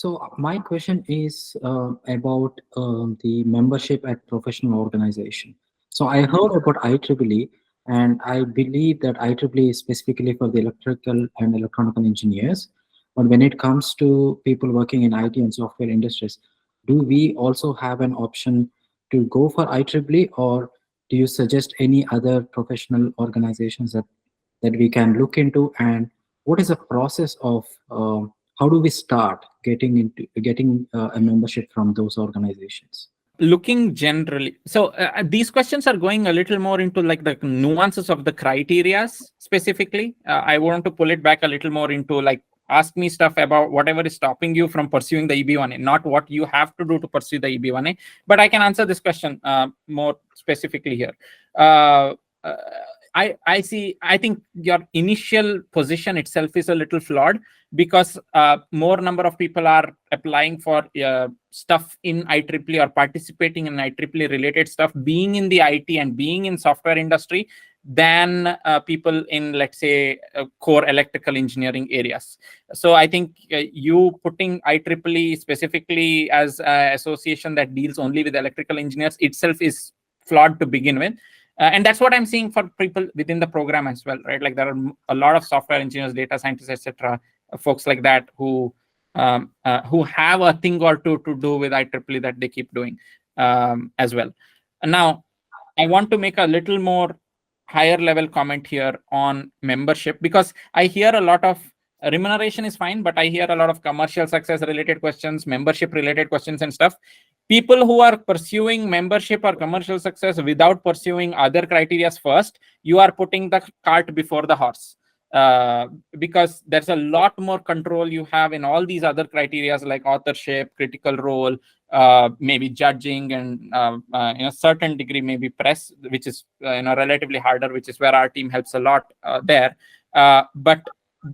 So my question is about the membership at professional organization. So I heard about IEEE, and I believe that IEEE is specifically for the electrical and electronical engineers. But when it comes to people working in IT and software industries, do we also have an option to go for IEEE, or do you suggest any other professional organizations that we can look into? And what is the process of how do we start getting a membership from those organizations? Looking generally, so these questions are going a little more into like the nuances of the criterias specifically. I want to pull it back a little more into like, ask me stuff about whatever is stopping you from pursuing the EB1A, not what you have to do to pursue the EB1A. But I can answer this question more specifically here. uh, uh, I think your initial position itself is a little flawed, because more number of people are applying for stuff in IEEE or participating in IEEE related stuff, being in the IT and being in software industry, than people in, let's say, core electrical engineering areas. So I think you putting IEEE specifically as an association that deals only with electrical engineers itself is flawed to begin with. And that's what I'm seeing for people within the program as well, right? Like there are a lot of software engineers, data scientists, etc., folks like that who have a thing or two to do with IEEE that they keep doing as well. Now, I want to make a little more higher level comment here on membership, because I hear a lot of remuneration is fine, but I hear a lot of commercial success related questions, membership related questions and stuff. People who are pursuing membership or commercial success without pursuing other criteria first, you are putting the cart before the horse. Because there's a lot more control you have in all these other criteria like authorship, critical role, maybe judging, and in a certain degree maybe press, which is relatively harder, which is where our team helps a lot there. But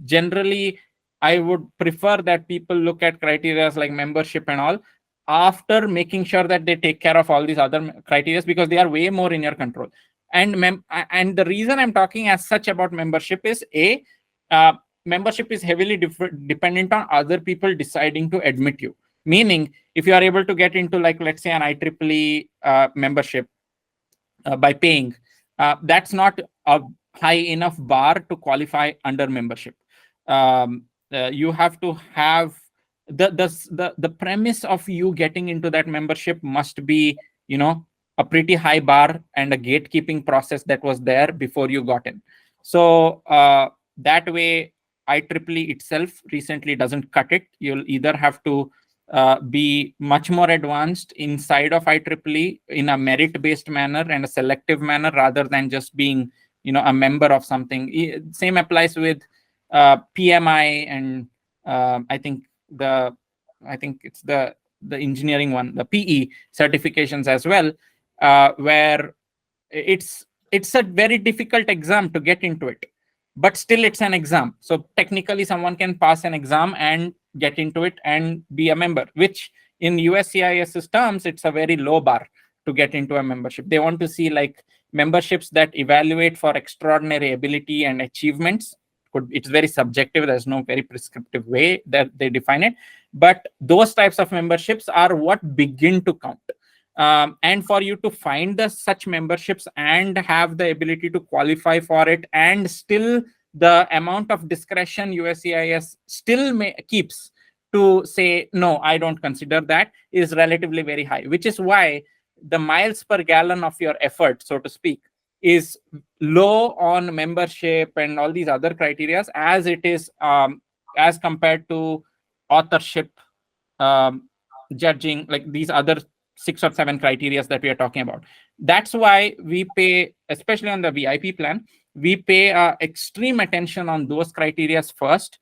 generally, I would prefer that people look at criteria like membership and all after making sure that they take care of all these other criteria, because they are way more in your control. And the reason I'm talking as such about membership is membership is heavily dependent on other people deciding to admit you. Meaning, if you are able to get into, like, let's say an IEEE membership by paying, that's not a high enough bar to qualify under membership. You have to have the premise of you getting into that membership must be, a pretty high bar and a gatekeeping process that was there before you got in. So that way, IEEE itself recently doesn't cut it. You'll either have to be much more advanced inside of IEEE in a merit-based manner and a selective manner, rather than just being, a member of something. Same applies with PMI and I think it's the engineering one, the PE certifications as well, where it's a very difficult exam to get into it, but still it's an exam. So technically someone can pass an exam and get into it and be a member, which in USCIS's terms, it's a very low bar to get into a membership. They want to see like memberships that evaluate for extraordinary ability and achievements. It's very subjective. There's no very prescriptive way that they define it, but those types of memberships are what begin to count. And for you to find such memberships and have the ability to qualify for it, and still the amount of discretion USCIS still keeps to say, no, I don't consider that, is relatively very high, which is why the miles per gallon of your effort, so to speak, is low on membership and all these other criteria as it is as compared to authorship, judging, like these other 6 or 7 criteria that we are talking about. That's why we pay, especially on the VIP plan, we pay extreme attention on those criteria first,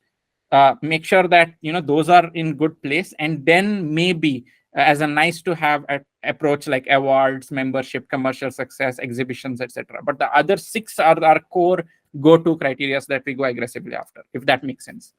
make sure that those are in good place, and then maybe as a nice to have approach like awards, membership, commercial success, exhibitions, etc. But the other 6 are our core go-to criteria that we go aggressively after, if that makes sense.